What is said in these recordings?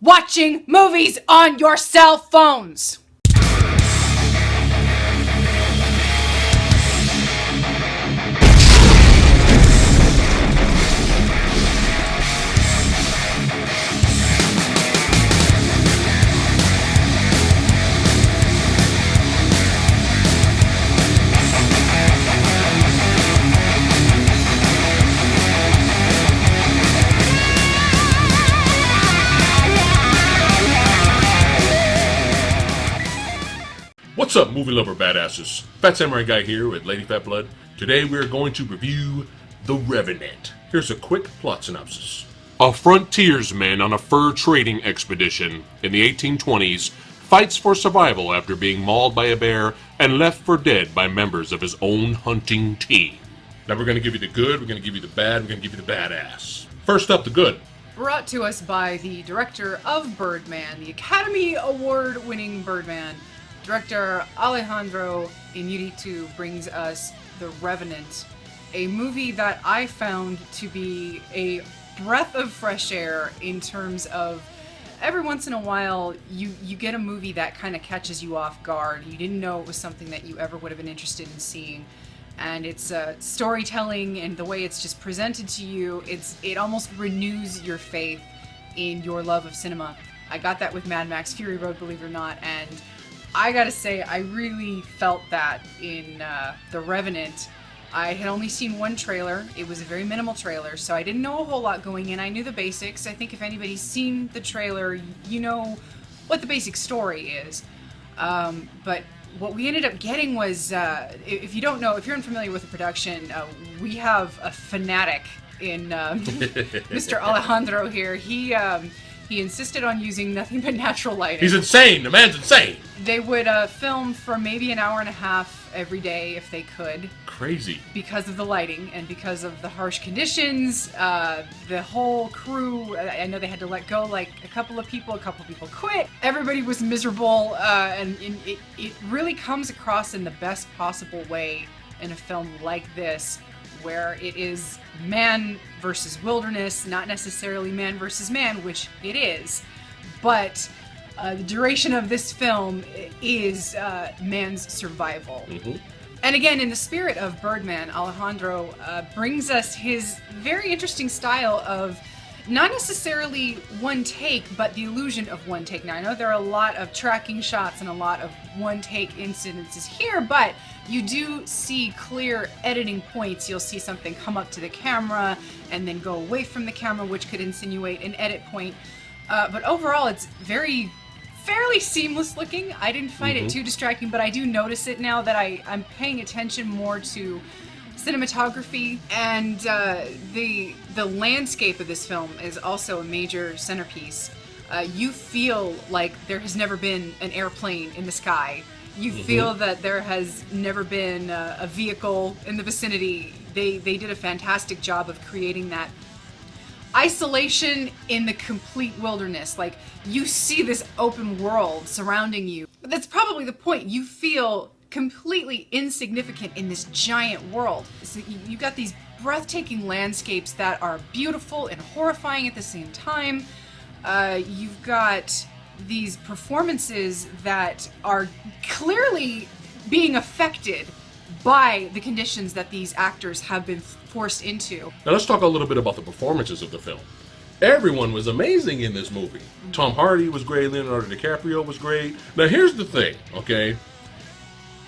watching movies on your cell phones. What's up, movie lover badasses? Fat Samurai Guy here with Lady Fat Blood. Today we are going to review The Revenant. Here's a quick plot synopsis. A frontiersman on a fur trading expedition in the 1820s fights for survival after being mauled by a bear and left for dead by members of his own hunting team. Now we're going to give you the good, we're going to give you the bad, we're going to give you the badass. First up, the good. Brought to us by the director of Birdman, the Academy Award-winning Birdman. Director Alejandro Inarritu brings us The Revenant, a movie that I found to be a breath of fresh air in terms of every once in a while you get a movie that kind of catches you off guard. You didn't know it was something that you ever would have been interested in seeing. And it's storytelling and the way it's just presented to you, it almost renews your faith in your love of cinema. I got that with Mad Max Fury Road, believe it or not, and I gotta say, I really felt that in The Revenant. I had only seen one trailer. It was a very minimal trailer, so I didn't know a whole lot going in. I knew the basics. I think if anybody's seen the trailer, you know what the basic story is. But what we ended up getting was, if you don't know, if you're unfamiliar with the production, we have a fanatic in Mr. Alejandro here. He insisted on using nothing but natural lighting. He's insane! The man's insane! They would film for maybe an hour and a half every day if they could. Crazy. Because of the lighting and because of the harsh conditions. The whole crew, I know they had to let go like a couple of people quit. Everybody was miserable, and it really comes across in the best possible way in a film like this, where it is man versus wilderness, not necessarily man versus man, which it is, but the duration of this film is man's survival. Mm-hmm. And again, in the spirit of Birdman, Alejandro brings us his very interesting style of not necessarily one take, but the illusion of one take. Now, I know there are a lot of tracking shots and a lot of one-take incidences here, but you do see clear editing points. You'll see something come up to the camera and then go away from the camera, which could insinuate an edit point. But overall, it's fairly seamless looking. I didn't find it too distracting, but I do notice it now that I'm paying attention more to cinematography, and the landscape of this film is also a major centerpiece. You feel like there has never been an airplane in the sky. You feel that there has never been a vehicle in the vicinity. They did a fantastic job of creating that isolation in the complete wilderness. Like, you see this open world surrounding you. But that's probably the point. You feel completely insignificant in this giant world. So you've got these breathtaking landscapes that are beautiful and horrifying at the same time. You've got these performances that are clearly being affected by the conditions that these actors have been forced into. Now let's talk a little bit about the performances of the film. Everyone was amazing in this movie. Tom Hardy was great, Leonardo DiCaprio was great. Now here's the thing, okay?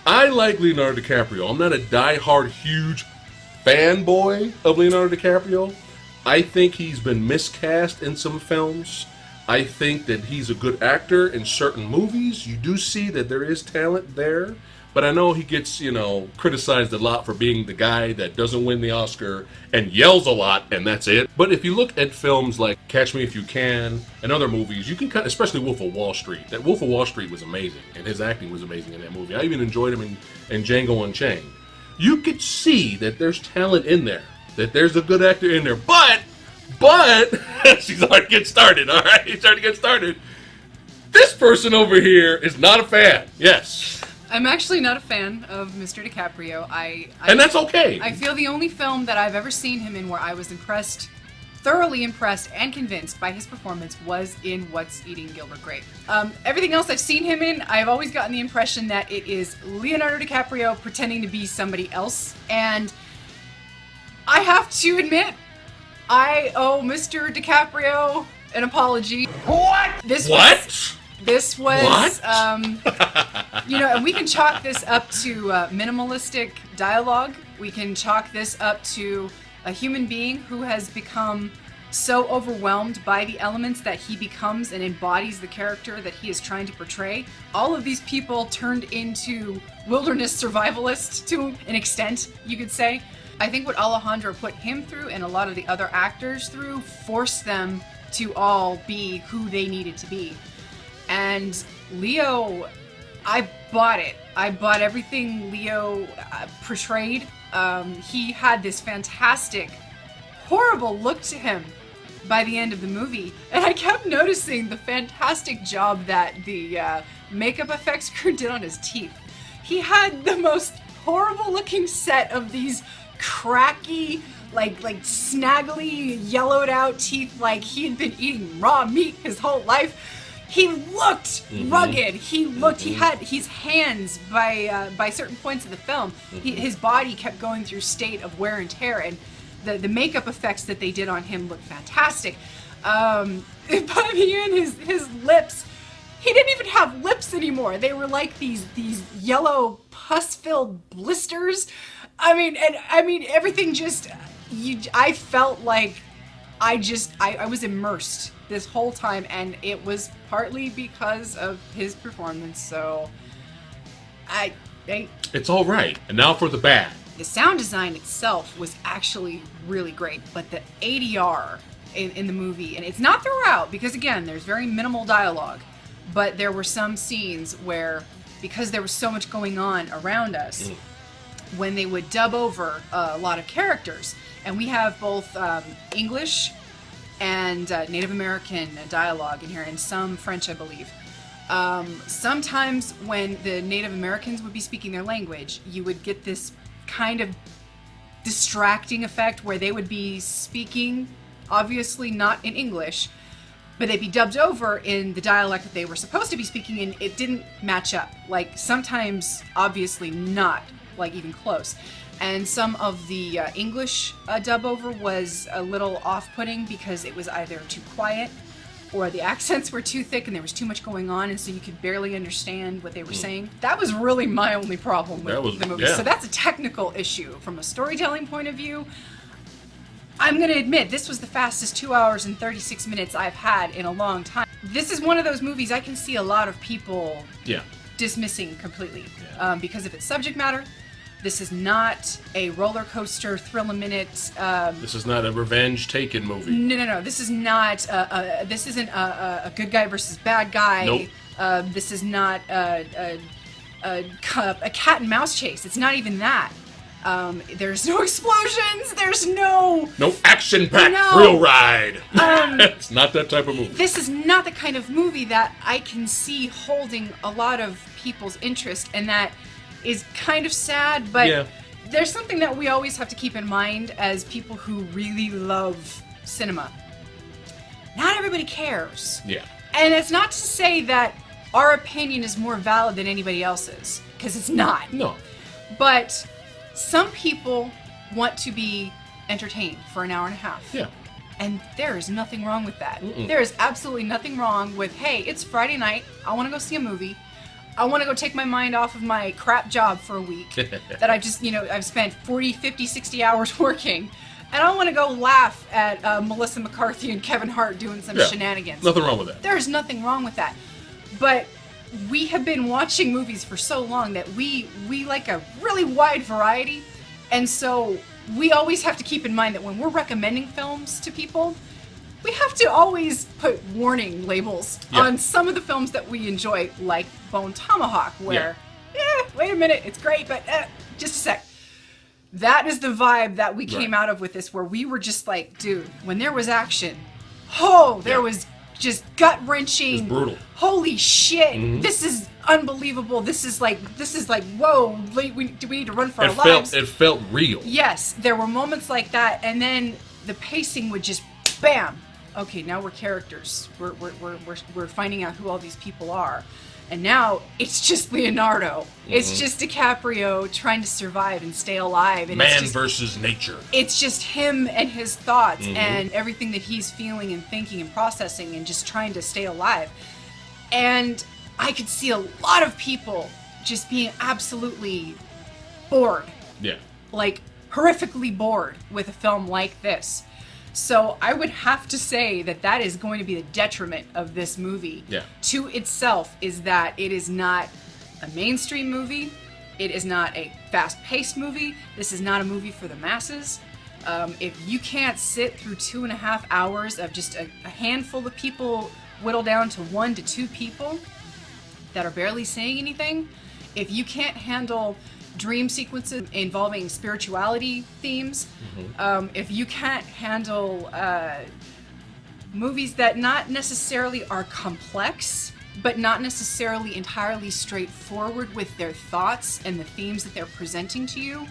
I like Leonardo DiCaprio. I'm not a die-hard, huge fanboy of Leonardo DiCaprio. I think he's been miscast in some films. I think that he's a good actor in certain movies. You do see that there is talent there. But I know he gets, criticized a lot for being the guy that doesn't win the Oscar and yells a lot, and that's it. But if you look at films like Catch Me If You Can and other movies, you can especially Wolf of Wall Street. That Wolf of Wall Street was amazing, and his acting was amazing in that movie. I even enjoyed him in Django Unchained. You could see that there's talent in there, that there's a good actor in there. But, she's already getting started, all right? He's starting to get started. This person over here is not a fan. Yes. I'm actually not a fan of Mr. DiCaprio. And that's okay. I feel the only film that I've ever seen him in where I was impressed thoroughly impressed and convinced by his performance was in What's Eating Gilbert Grape. Everything else I've seen him in, I've always gotten the impression that it is Leonardo DiCaprio pretending to be somebody else. And I have to admit, I owe Mr. DiCaprio an apology. What? This was, and we can chalk this up to minimalistic dialogue. We can chalk this up to a human being who has become so overwhelmed by the elements that he becomes and embodies the character that he is trying to portray. All of these people turned into wilderness survivalists to an extent, you could say. I think what Alejandro put him through and a lot of the other actors through forced them to all be who they needed to be. And Leo, I bought it. I bought everything Leo portrayed. He had this fantastic, horrible look to him by the end of the movie. And I kept noticing the fantastic job that the makeup effects crew did on his teeth. He had the most horrible looking set of these cracky, like snaggly, yellowed out teeth, like he had been eating raw meat his whole life. He looked rugged. He had his hands by certain points of the film. His body kept going through state of wear and tear, and the makeup effects that they did on him looked fantastic. By the end, his lips, he didn't even have lips anymore. They were like these yellow pus-filled blisters. I mean, everything just, I felt like I was immersed this whole time, and it was partly because of his performance, so it's all right. And now for the bad. The sound design itself was actually really great, but the ADR in the movie, and it's not throughout, because again, there's very minimal dialogue, but there were some scenes where, because there was so much going on around us, when they would dub over a lot of characters, and we have both English and Native American dialogue in here, and some French, I believe. Sometimes when the Native Americans would be speaking their language, you would get this kind of distracting effect where they would be speaking, obviously not in English, but they'd be dubbed over in the dialect that they were supposed to be speaking in. It didn't match up. Like, sometimes, obviously not, like, even close. And some of the English dub over was a little off-putting because it was either too quiet or the accents were too thick and there was too much going on, and so you could barely understand what they were saying. That was really my only problem with the movie. Yeah. So that's a technical issue. From a storytelling point of view, I'm going to admit this was the fastest 2 hours and 36 minutes I've had in a long time. This is one of those movies I can see a lot of people dismissing completely because of its subject matter. This is not a roller coaster, thrill-a-minute. This is not a revenge taken movie. No. This is not. This isn't a good guy versus bad guy. Nope. This is not a cat and mouse chase. It's not even that. There's no explosions. There's no action-packed thrill ride. It's not that type of movie. This is not the kind of movie that I can see holding a lot of people's interest, and that is kind of sad, but there's something that we always have to keep in mind as people who really love cinema. Not everybody cares. Yeah. And it's not to say that our opinion is more valid than anybody else's, because it's not. No. But some people want to be entertained for an hour and a half. Yeah. And there is nothing wrong with that. There is absolutely nothing wrong with, hey, it's Friday night, I want to go see a movie. I want to go take my mind off of my crap job for a week that I've just, I've spent 40, 50, 60 hours working. And I want to go laugh at Melissa McCarthy and Kevin Hart doing some shenanigans. Nothing wrong with that. There's nothing wrong with that. But we have been watching movies for so long that we like a really wide variety. And so we always have to keep in mind that when we're recommending films to people, we have to always put warning labels on some of the films that we enjoy, like Bone Tomahawk, where, wait a minute, it's great, but just a sec. That is the vibe that we came out of with this, where we were just like, dude, when there was action, there was just gut-wrenching. It was brutal. Holy shit, this is unbelievable. This is like, whoa, do we need to run for our lives? It felt real. Yes, there were moments like that, and then the pacing would just bam, okay, now we're characters. We're finding out who all these people are. And now it's just Leonardo. Mm-hmm. It's just DiCaprio trying to survive and stay alive. And Man versus nature. It's just him and his thoughts and everything that he's feeling and thinking and processing and just trying to stay alive. And I could see a lot of people just being absolutely bored. Yeah. Like, horrifically bored with a film like this. So I would have to say that is going to be the detriment of this movie to itself, is that it is not a mainstream movie. It is not a fast-paced movie. This is not a movie for the masses. If you can't sit through 2.5 hours of just a handful of people whittled down to 1 to 2 people that are barely saying anything, if you can't handle dream sequences involving spirituality themes, if you can't handle movies that not necessarily are complex, but not necessarily entirely straightforward with their thoughts and the themes that they're presenting to you,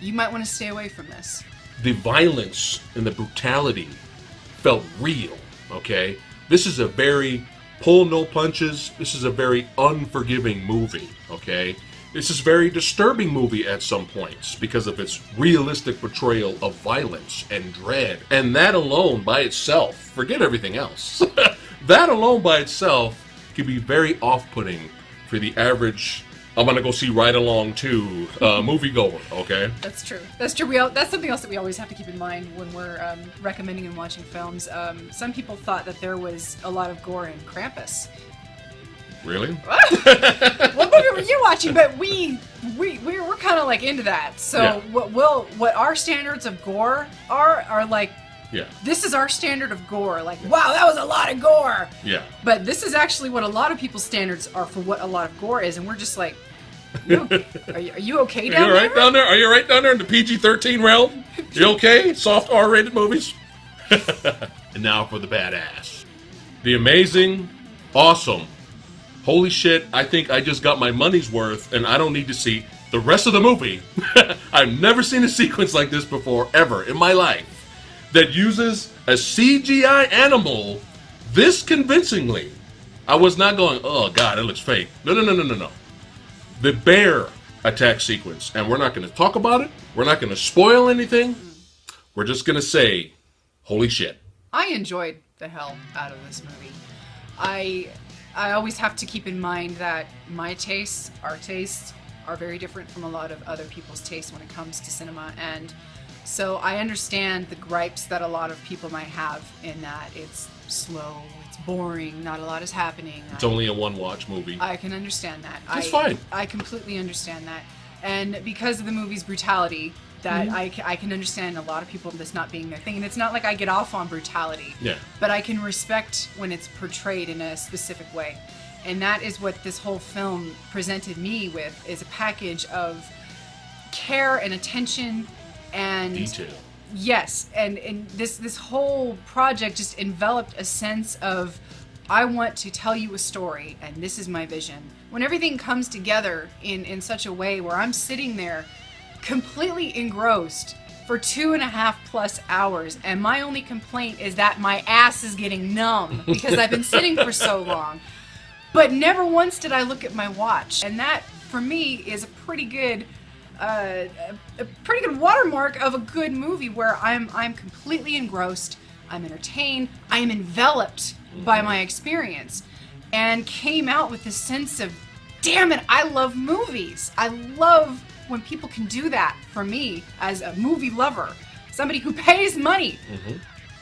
you might want to stay away from this. The violence and the brutality felt real, okay? This is a very pull no punches, this is a very unforgiving movie, okay? This is a very disturbing movie at some points because of its realistic portrayal of violence and dread. And that alone by itself, forget everything else, that alone by itself can be very off-putting for the average, I'm going to go see Ride Along 2 moviegoer, okay? That's true. That's true. That's something else that we always have to keep in mind when we're recommending and watching films. Some people thought that there was a lot of gore in Krampus. Really? What movie were you watching? But we're kind of like into that. So what our standards of gore are like. Yeah. This is our standard of gore. Like, wow, that was a lot of gore. Yeah. But this is actually what a lot of people's standards are for what a lot of gore is, and we're just like, are you okay down there? Are you right down there? Are you right down there in the PG-13 realm? You okay? Soft R-rated movies. And now for the badass, the amazing, awesome. Holy shit, I think I just got my money's worth and I don't need to see the rest of the movie. I've never seen a sequence like this before, ever, in my life, that uses a CGI animal this convincingly. I was not going, oh god, it looks fake. No. The bear attack sequence, and we're not going to talk about it, we're not going to spoil anything, we're just going to say, holy shit. I enjoyed the hell out of this movie. I always have to keep in mind that my tastes, our tastes, are very different from a lot of other people's tastes when it comes to cinema. And so I understand the gripes that a lot of people might have in that it's slow, it's boring, not a lot is happening. It's only a one-watch movie. I can understand that. That's fine. I completely understand that. And because of the movie's brutality, that I can understand a lot of people this not being their thing. And it's not like I get off on brutality. Yeah. But I can respect when it's portrayed in a specific way. And that is what this whole film presented me with, is a package of care and attention and detail. Yes, and this whole project just enveloped a sense of, I want to tell you a story, and this is my vision. When everything comes together in such a way where I'm sitting there completely engrossed for 2.5+ hours, and my only complaint is that my ass is getting numb because I've been sitting for so long. But never once did I look at my watch, and that for me is a pretty good watermark of a good movie where I'm completely engrossed, I'm entertained, I am enveloped by my experience, and came out with this sense of, damn it, I love movies. I love when people can do that for me as a movie lover, somebody who pays money.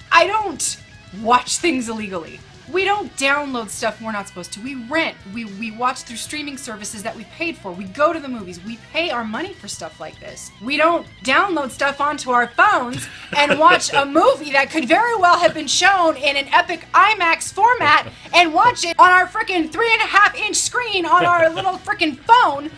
I don't watch things illegally. We don't download stuff we're not supposed to. We rent. We watch through streaming services that we paid for. We go to the movies. We pay our money for stuff like this. We don't download stuff onto our phones and watch a movie that could very well have been shown in an epic IMAX format and watch it on our frickin' 3.5-inch screen on our little frickin' phone.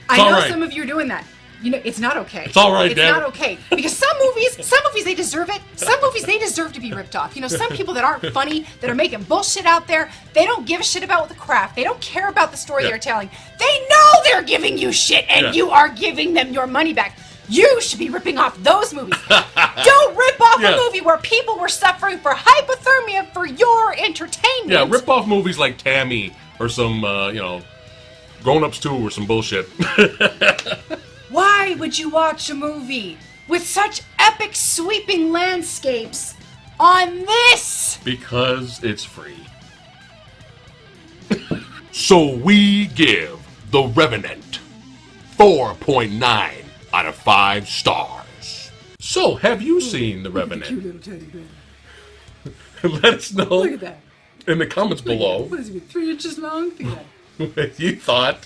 I know some of you are doing that. You know, it's not okay. It's all right, It's not okay. Because some movies, they deserve it. Some movies, they deserve to be ripped off. You know, some people that aren't funny, that are making bullshit out there, they don't give a shit about the craft. They don't care about the story they're telling. They know they're giving you shit, and you are giving them your money back. You should be ripping off those movies. Don't rip off a movie where people were suffering for hypothermia for your entertainment. Yeah, rip off movies like Tammy or some, Grown Ups 2 or some bullshit. Why would you watch a movie with such epic sweeping landscapes on this? Because it's free. So we give The Revenant 4.9 out of 5 stars. So, have you seen The Revenant? Cute little teddy bear. Let us know Look at that. in the comments below What is it, 3 inches long? Look at that. what you thought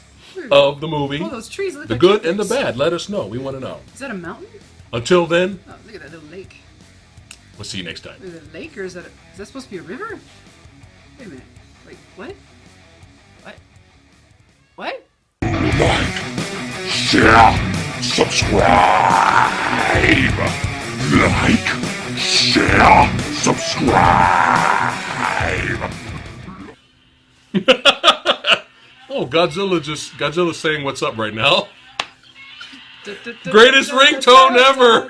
of the movie. Oh, those trees look The like good toothpicks. and the bad. Let us know. We want to know. Is that a mountain? Until then, Oh, look at that little lake. we'll see you next time. Is it a lake or is that supposed to be a river? Wait a minute. Wait, what? What? What? Share, subscribe. Like, share, subscribe. Oh, Godzilla's saying what's up right now. Greatest ringtone ever.